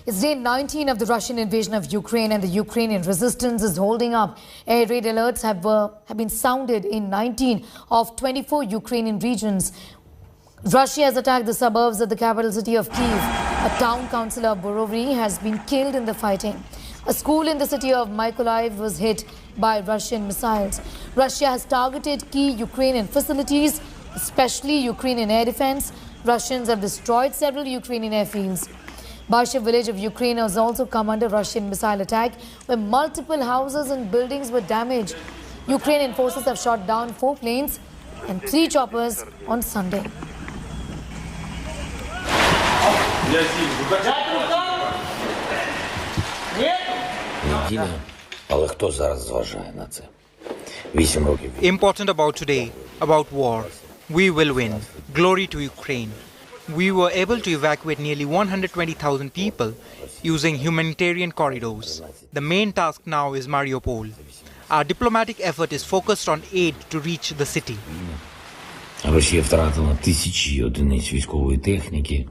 It's day 19 of the Russian invasion of Ukraine, and the Ukrainian resistance is holding up. Air raid alerts have been sounded in 19 of 24 Ukrainian regions. Russia has attacked the suburbs of the capital city of Kyiv. A town councilor of Brovary has been killed in the fighting. A school in the city of Mykolaiv was hit by Russian missiles. Russia has targeted key Ukrainian facilities, especially Ukrainian air defense. Russians have destroyed several Ukrainian airfields. Bucha village of Ukraine has also come under Russian missile attack, where multiple houses and buildings were damaged. Ukrainian forces have shot down 4 planes and 3 choppers on Sunday. Important about today, about war. We will win. Glory to Ukraine. We were able to evacuate nearly 120,000 people using humanitarian corridors. The main task now is Mariupol. Our diplomatic effort is focused on aid to reach the city. Росія втратила тисячі одиниць військової техніки.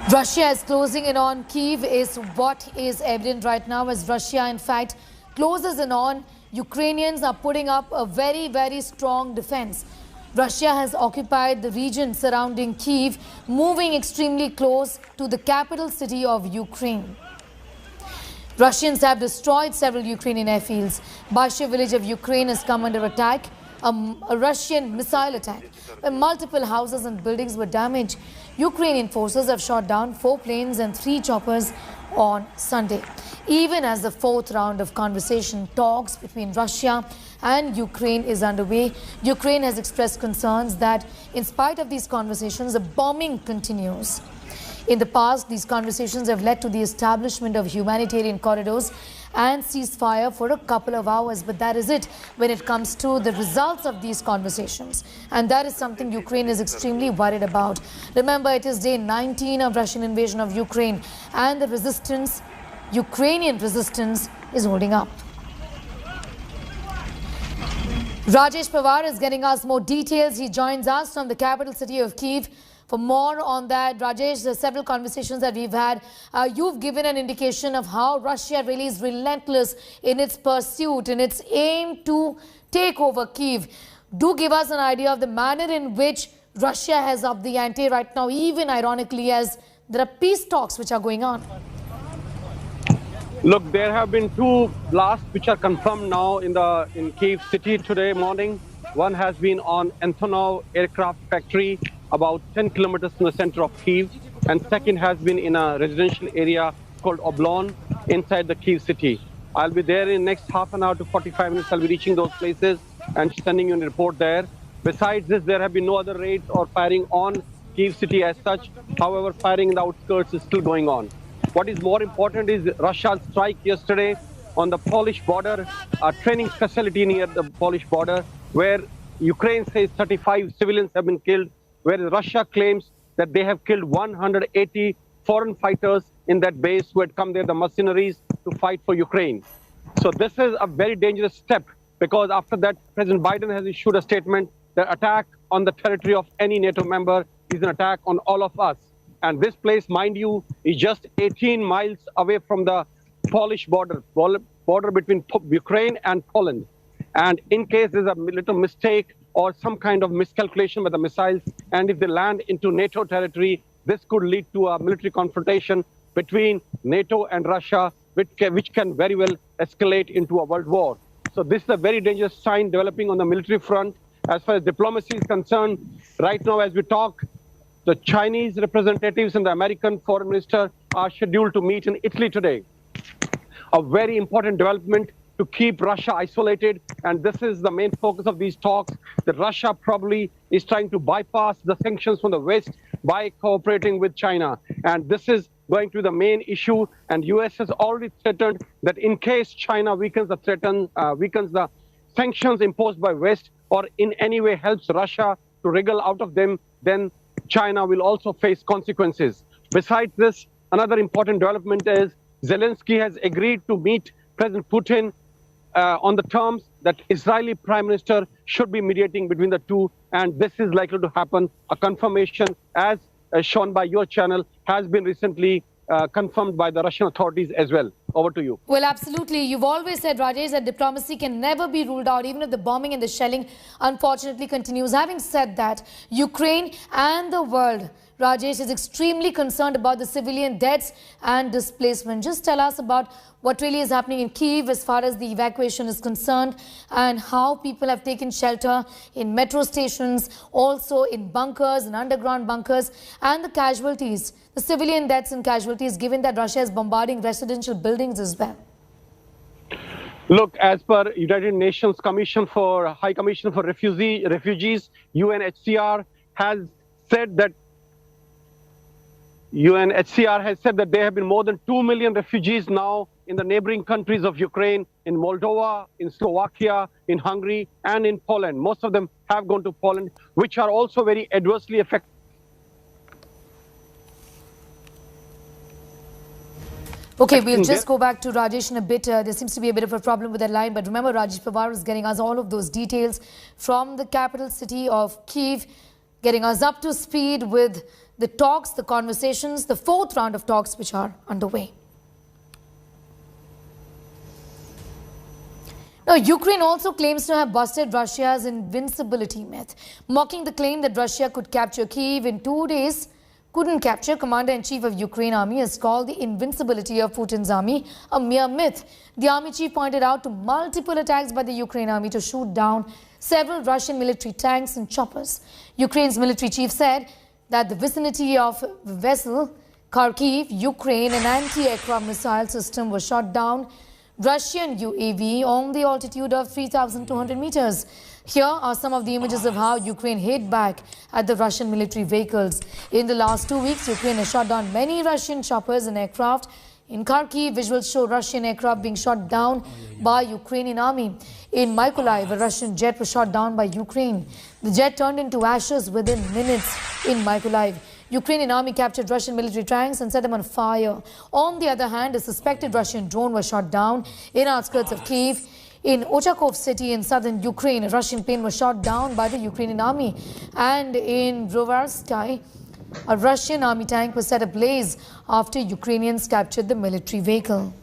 Russia is closing in on Kyiv is what is evident right now. As Russia, in fact, closes in on, Ukrainians are putting up a very, very strong defense. Russia has occupied the region surrounding Kyiv, moving extremely close to the capital city of Ukraine. Russians have destroyed several Ukrainian airfields. Bucha village of Ukraine has come under attack, a Russian missile attack, where multiple houses and buildings were damaged. Ukrainian forces have shot down 4 planes and 3 choppers on Sunday. Even as the 4th round of conversation talks between Russia and Ukraine is underway, Ukraine has expressed concerns that in spite of these conversations, the bombing continues. In the past, these conversations have led to the establishment of humanitarian corridors and ceasefire for a couple of hours. But that is it when it comes to the results of these conversations. And that is something Ukraine is extremely worried about. Remember, it is day 19 of Russian invasion of Ukraine, and the resistance, Ukrainian resistance, is holding up. Rajesh Pawar is getting us more details. He joins us from the capital city of Kyiv. For more on that, Rajesh, there's several conversations that we've had. You've given an indication of how Russia really is relentless in its pursuit, in its aim to take over Kyiv. Do give us an idea of the manner in which Russia has upped the ante right now, even ironically as there are peace talks which are going on. Look, there have been 2 blasts which are confirmed now in Kyiv city today morning. One has been on Antonov aircraft factory, about 10 kilometers from the center of Kyiv, and second has been in a residential area called Oblon inside the Kyiv city. I'll be there in the next half an hour to 45 minutes. I'll be reaching those places and sending you a report there. Besides this, there have been no other raids or firing on Kyiv city as such. However, firing in the outskirts is still going on. What is more important is Russia's strike yesterday on the Polish border, a training facility near the Polish border, where Ukraine says 35 civilians have been killed, whereas Russia claims that they have killed 180 foreign fighters in that base who had come there, the mercenaries, to fight for Ukraine. So this is a very dangerous step, because after that, President Biden has issued a statement that attack on the territory of any NATO member is an attack on all of us. And this place, mind you, is just 18 miles away from the Polish border between Ukraine and Poland. And in case there's a little mistake or some kind of miscalculation with the missiles, and if they land into NATO territory, this could lead to a military confrontation between NATO and Russia, which can very well escalate into a world war. So this is a very dangerous sign developing on the military front. As far as diplomacy is concerned, right now as we talk, the Chinese representatives and the American foreign minister are scheduled to meet in Italy today. A very important development to keep Russia isolated, and this is the main focus of these talks, that Russia probably is trying to bypass the sanctions from the West by cooperating with China. And this is going to be the main issue, and US has already threatened that in case China weakens the sanctions imposed by West, or in any way helps Russia to wriggle out of them, then China will also face consequences. Besides this, another important development is Zelensky has agreed to meet President Putin on the terms that Israeli Prime Minister should be mediating between the two, and this is likely to happen, a confirmation as shown by your channel has been recently confirmed by the Russian authorities as well. Over to you. Well, absolutely. You've always said, Rajesh, that diplomacy can never be ruled out, even if the bombing and the shelling unfortunately continues. Having said that, Ukraine and the world, Rajesh, is extremely concerned about the civilian deaths and displacement. Just tell us about what really is happening in Kyiv as far as the evacuation is concerned, and how people have taken shelter in metro stations, also in bunkers and underground bunkers, and the casualties, the civilian deaths and casualties, given that Russia is bombarding residential buildings as well. Look, as per United Nations Commission for High Commission for Refugees, UNHCR has said that there have been more than 2 million refugees now in the neighboring countries of Ukraine, in Moldova, in Slovakia, in Hungary, and in Poland. Most of them have gone to Poland, which are also very adversely affected. Okay, we'll just go back to Rajesh in a bit. There seems to be a bit of a problem with that line. But remember, Rajesh Pawar is getting us all of those details from the capital city of Kyiv, getting us up to speed with the talks, the conversations, the fourth round of talks which are underway. Now, Ukraine also claims to have busted Russia's invincibility myth, mocking the claim that Russia could capture Kyiv in 2 days. Couldn't capture. Commander-in-Chief of Ukraine Army has called the invincibility of Putin's army a mere myth. The army chief pointed out to multiple attacks by the Ukraine army to shoot down several Russian military tanks and choppers. Ukraine's military chief said that the vicinity of vessel Kharkiv, Ukraine, an anti-aircraft missile system was shot down Russian UAV on the altitude of 3,200 meters. Here are some of the images of how Ukraine hit back at the Russian military vehicles. In the last 2 weeks, Ukraine has shot down many Russian choppers and aircraft. In Kharkiv, visuals show Russian aircraft being shot down by Ukrainian army. In Mykolaiv, a Russian jet was shot down by Ukraine. The jet turned into ashes within minutes in Mykolaiv. Ukrainian army captured Russian military tanks and set them on fire. On the other hand, a suspected Russian drone was shot down in outskirts of Kyiv. In Ochakov city in southern Ukraine, a Russian plane was shot down by the Ukrainian army. And in Brovary, a Russian army tank was set ablaze after Ukrainians captured the military vehicle.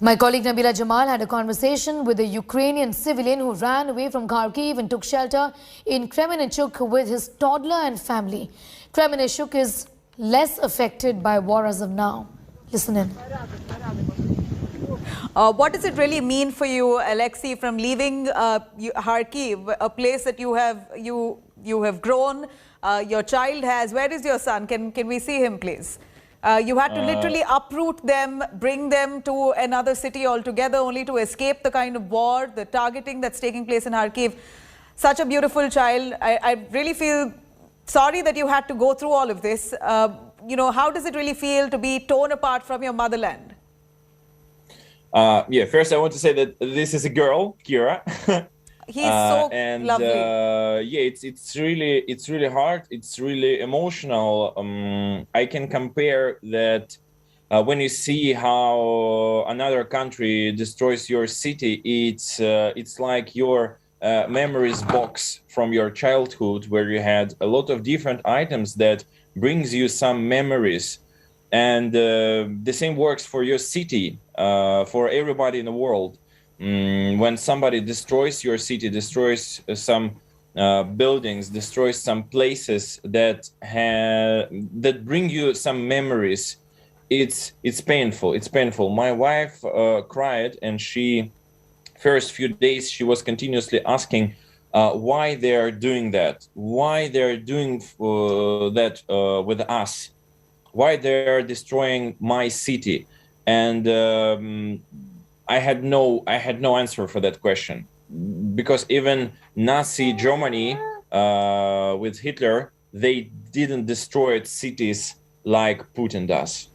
My colleague Nabila Jamal had a conversation with a Ukrainian civilian who ran away from Kharkiv and took shelter in Kremenechuk with his toddler and family. Kremenechuk is less affected by war as of now. Listen in. What does it really mean for you, Alexi, from leaving Kharkiv, a place that you have grown, your child has? Where is your son? Can we see him, please? You had to literally uproot them, bring them to another city altogether, only to escape the kind of war, the targeting that's taking place in Kharkiv. Such a beautiful child. I really feel sorry that you had to go through all of this. You know, how does it really feel to be torn apart from your motherland? Yeah, first I want to say that this is a girl, Kira. He's so and, lovely. Yeah, it's really hard. It's really emotional. I can compare that when you see how another country destroys your city. It's like your memories box from your childhood, where you had a lot of different items that brings you some memories. And the same works for your city, for everybody in the world. When somebody destroys your city, destroys some buildings, destroys some places that bring you some memories, it's painful. It's painful. My wife cried, and first few days she was continuously asking why they are doing that, why they are doing that with us, why they are destroying my city, and I had no answer for that question, because even Nazi Germany with Hitler, they didn't destroy cities like Putin does.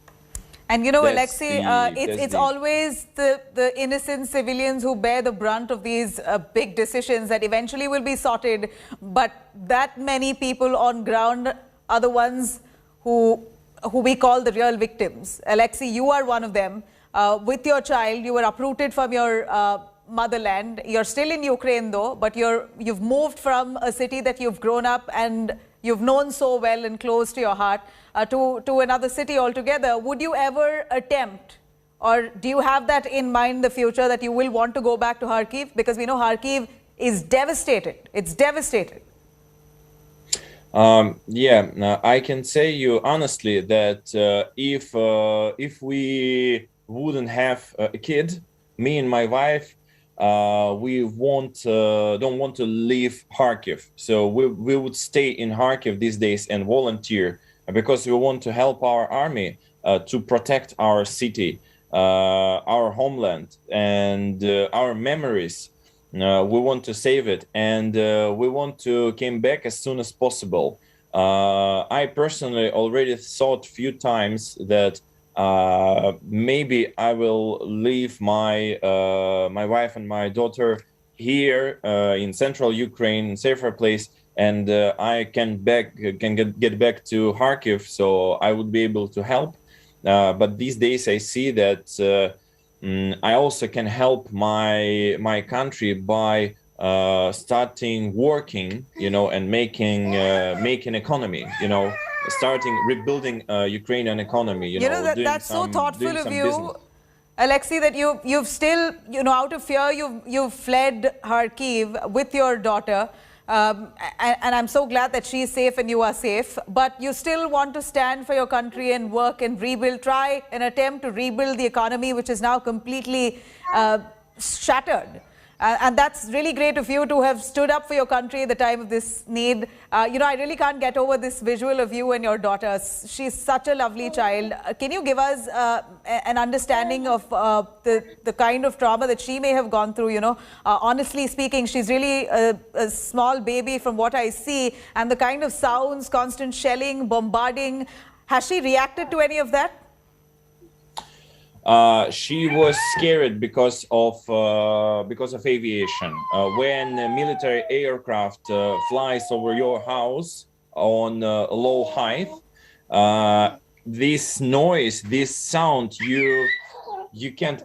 And you know, That's Alexi, the- it's always the innocent civilians who bear the brunt of these big decisions that eventually will be sorted. But that many people on ground are the ones who we call the real victims. Alexi, you are one of them. With your child, you were uprooted from your motherland. You're still in Ukraine though, but you've moved from a city that you've grown up and you've known so well and close to your heart to another city altogether. Would you ever attempt, or do you have that in mind in the future, that you will want to go back to Kharkiv? Because we know Kharkiv is devastated. It's devastated. I can say you honestly that if we wouldn't have a kid, me and my wife, we don't want to leave Kharkiv. So we would stay in Kharkiv these days and volunteer, because we want to help our army to protect our city, our homeland, and our memories. We want to save it, and we want to come back as soon as possible. I personally already thought a few times that maybe I will leave my wife and my daughter here in central Ukraine, safer place, and I can get back to Kharkiv, so I would be able to help. But these days I see that I also can help my country by starting working, and making economy, starting rebuilding Ukrainian economy. That's so thoughtful of you, business. Alexi, that you've still, out of fear, you've fled Kharkiv with your daughter. And I'm so glad that she's safe and you are safe, but you still want to stand for your country and work and rebuild, try and attempt to rebuild the economy, which is now completely shattered. And that's really great of you to have stood up for your country at the time of this need. I really can't get over this visual of you and your daughter. She's such a lovely child. Can you give us an understanding of the kind of trauma that she may have gone through? Honestly speaking, she's really a small baby from what I see, and the kind of sounds, constant shelling, bombarding. Has she reacted to any of that? She was scared because of aviation. When a military aircraft flies over your house on low height, this noise, this sound, you can't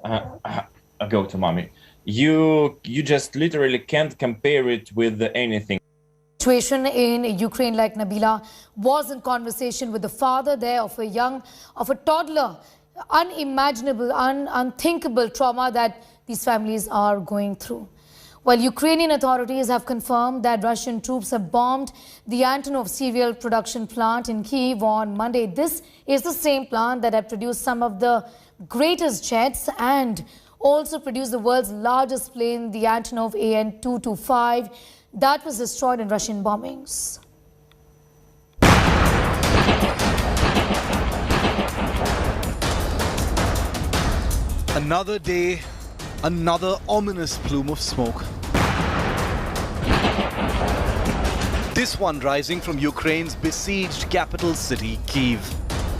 go to mommy. You just literally can't compare it with anything. Situation in Ukraine, like Nabila, was in conversation with the father there of a toddler. Unimaginable, unthinkable trauma that these families are going through. While Ukrainian authorities have confirmed that Russian troops have bombed the Antonov cereal production plant in Kyiv on Monday, this is the same plant that had produced some of the greatest jets and also produced the world's largest plane, the Antonov AN-225, that was destroyed in Russian bombings. Another day, another ominous plume of smoke. This one rising from Ukraine's besieged capital city, Kyiv.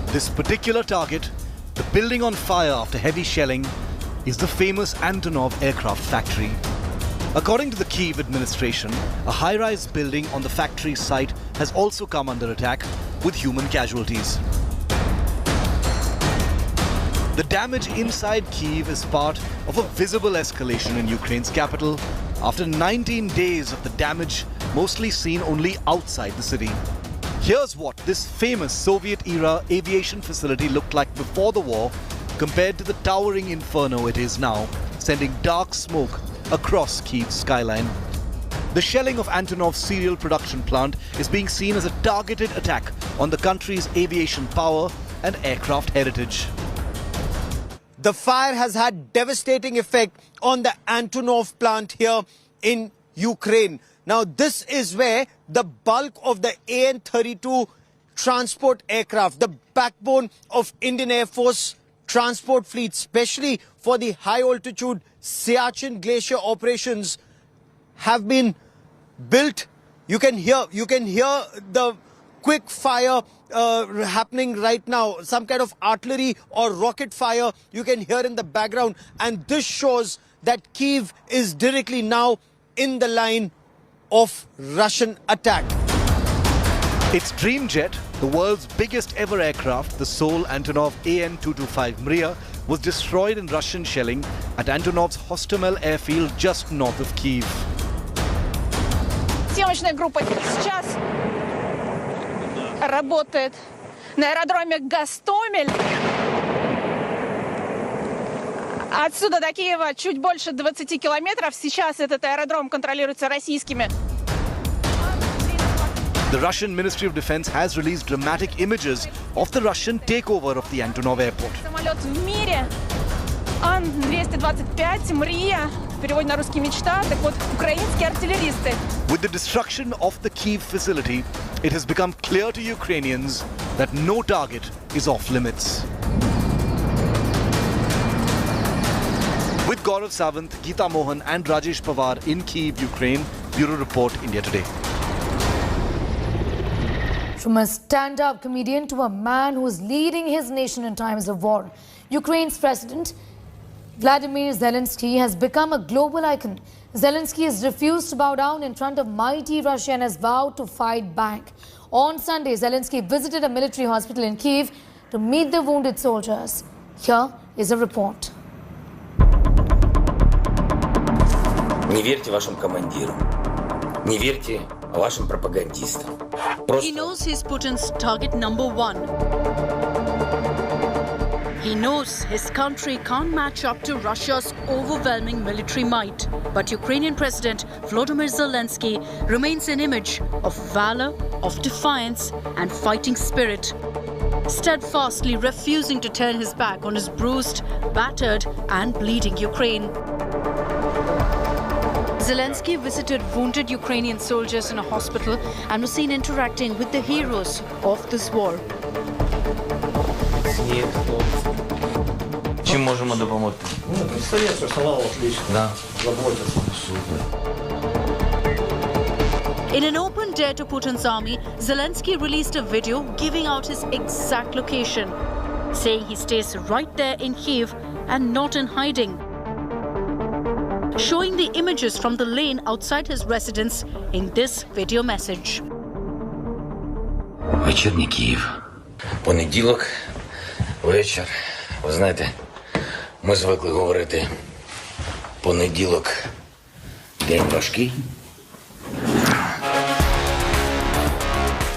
This particular target, the building on fire after heavy shelling, is the famous Antonov aircraft factory. According to the Kyiv administration, a high-rise building on the factory site has also come under attack with human casualties. The damage inside Kyiv is part of a visible escalation in Ukraine's capital after 19 days of the damage mostly seen only outside the city. Here's what this famous Soviet-era aviation facility looked like before the war compared to the towering inferno it is now, sending dark smoke across Kyiv's skyline. The shelling of Antonov's cereal production plant is being seen as a targeted attack on the country's aviation power and aircraft heritage. The fire has had devastating effect on the Antonov plant here in Ukraine. Now, this is where the bulk of the AN-32 transport aircraft, the backbone of Indian Air Force transport fleet, especially for the high-altitude Siachen Glacier operations, have been built. You can hear the quick fire happening right now, some kind of artillery or rocket fire you can hear in the background, and this shows that Kyiv is directly now in the line of Russian attack. Its dream jet, the world's biggest ever aircraft, the Seoul Antonov AN-225 Mriya, was destroyed in Russian shelling at Antonov's Hostomel airfield just north of Kyiv. Съемочная группа сейчас работает на аэродроме Hostomel. Отсюда до Киева чуть больше 20 километров. Сейчас этот аэродром контролируется российскими. The Russian Ministry of Defense has released dramatic images of the Russian takeover of the Antonov airport. Самолет в мире Ан-225 Мрия, в переводе на русский мечта, так вот, украинские артиллеристы. With the destruction of the Kyiv facility, it has become clear to Ukrainians that no target is off limits. With Gaurav Sawant, Geeta Mohan and Rajesh Pawar in Kyiv, Ukraine, Bureau Report, India Today. From a stand-up comedian to a man who is leading his nation in times of war, Ukraine's President Vladimir Zelensky has become a global icon. Zelensky has refused to bow down in front of mighty Russia and has vowed to fight back. On Sunday, Zelensky visited a military hospital in Kyiv to meet the wounded soldiers. Here is a report. Не верьте вашим командирам. Не верьте вашим пропагандистам. He knows he's Putin's target number one. He knows his country can't match up to Russia's overwhelming military might. But Ukrainian President Volodymyr Zelensky remains an image of valor, of defiance and fighting spirit, steadfastly refusing to turn his back on his bruised, battered and bleeding Ukraine. Zelensky visited wounded Ukrainian soldiers in a hospital and was seen interacting with the heroes of this war. Чим можемо допомогти? Совет персонал отлично. Да. Заботится. In an open dare to Putin's army, Zelensky released a video giving out his exact location, saying he stays right there in Kyiv and not in hiding, showing the images from the lane outside his residence in this video message. Вечірній Київ. Понеділок, вечір. Ви знаєте, ми звикли говорити понеділок день важкий.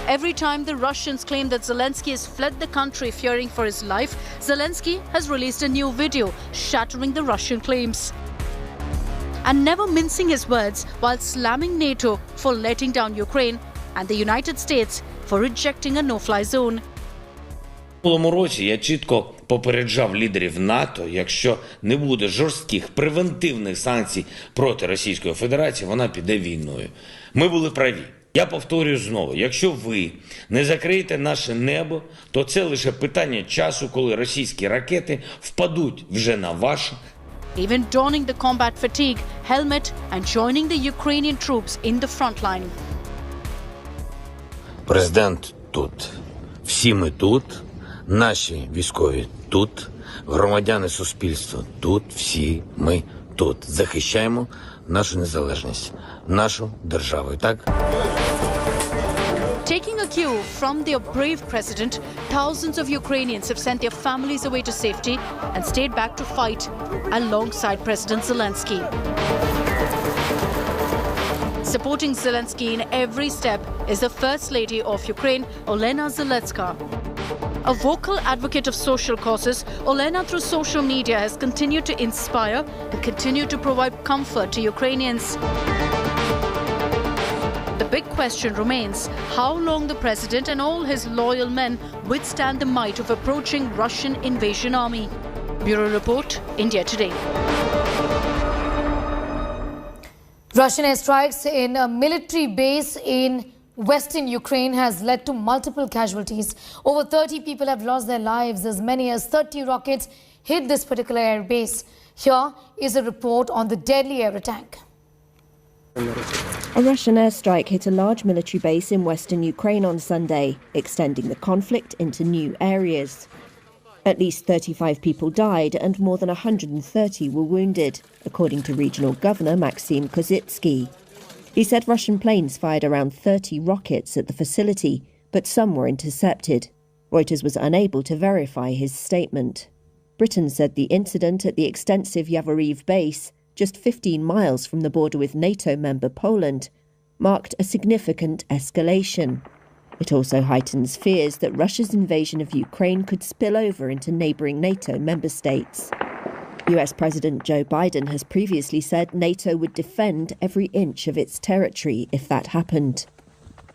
Every time the Russians claim that Zelensky has fled the country fearing for his life, Zelensky has released a new video shattering the Russian claims and never mincing his words while slamming NATO for letting down Ukraine and the United States for rejecting a no-fly zone. У минулому році я чітко попереджав лідерів НАТО, якщо не буде жорстких превентивних санкцій проти Російської Федерації, вона піде війною. Ми були праві. Я повторюю знову, якщо ви не закриєте наше небо, то це лише питання часу, коли російські ракети впадуть вже на ваше. Even donning the combat fatigue, helmet and joining the Ukrainian troops in the front line. Президент тут. Всі ми тут. Наші військові тут. Громадяни суспільства тут. Всі ми тут. Захищаємо нашу незалежність, нашу державу. Так? Taking a cue from their brave president, thousands of Ukrainians have sent their families away to safety and stayed back to fight alongside President Zelensky. Supporting Zelensky in every step is the First Lady of Ukraine, Olena Zelenska. A vocal advocate of social causes, Olena through social media has continued to inspire and continue to provide comfort to Ukrainians. The big question remains how long the president and all his loyal men withstand the might of approaching Russian invasion army. Bureau Report, India Today. Russian airstrikes in a military base in western Ukraine has led to multiple casualties. Over 30 people have lost their lives. As many as 30 rockets hit this particular air base. Here is a report on the deadly air attack. A Russian airstrike hit a large military base in western Ukraine on Sunday, extending the conflict into new areas. At least 35 people died and more than 130 were wounded, according to regional governor Maxim Kozitsky. He said Russian planes fired around 30 rockets at the facility, but some were intercepted. Reuters was unable to verify his statement. Britain said the incident at the extensive Yavoriv base, just 15 miles from the border with NATO member Poland, marked a significant escalation. It also heightens fears that Russia's invasion of Ukraine could spill over into neighbouring NATO member states. US President Joe Biden has previously said NATO would defend every inch of its territory if that happened.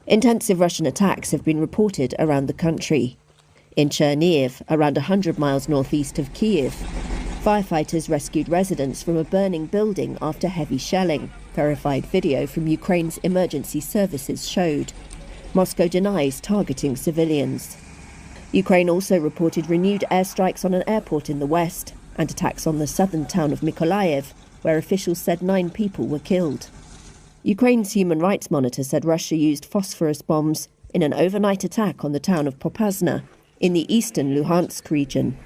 Intensive Russian attacks have been reported around the country. In Chernihiv, around 100 miles northeast of Kyiv, firefighters rescued residents from a burning building after heavy shelling, verified video from Ukraine's emergency services showed. Moscow denies targeting civilians. Ukraine also reported renewed airstrikes on an airport in the west and attacks on the southern town of Mykolaiv, where officials said 9 people were killed. Ukraine's human rights monitor said Russia used phosphorus bombs in an overnight attack on the town of Popasna in the eastern Luhansk region.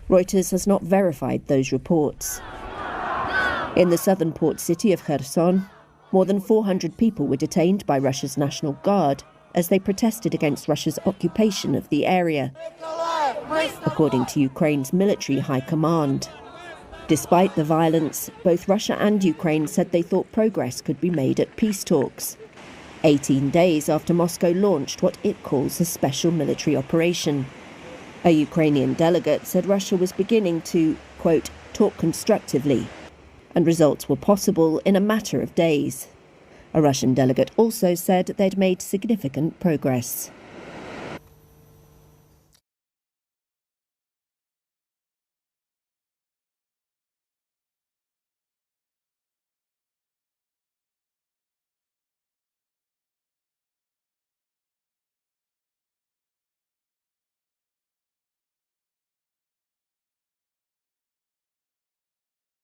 Reuters has not verified those reports. In the southern port city of Kherson, more than 400 people were detained by Russia's National Guard as they protested against Russia's occupation of the area, according to Ukraine's military high command. Despite the violence, both Russia and Ukraine said they thought progress could be made at peace talks, 18 days after Moscow launched what it calls a special military operation. A Ukrainian delegate said Russia was beginning to, quote, talk constructively, and results were possible in a matter of days. A Russian delegate also said they'd made significant progress.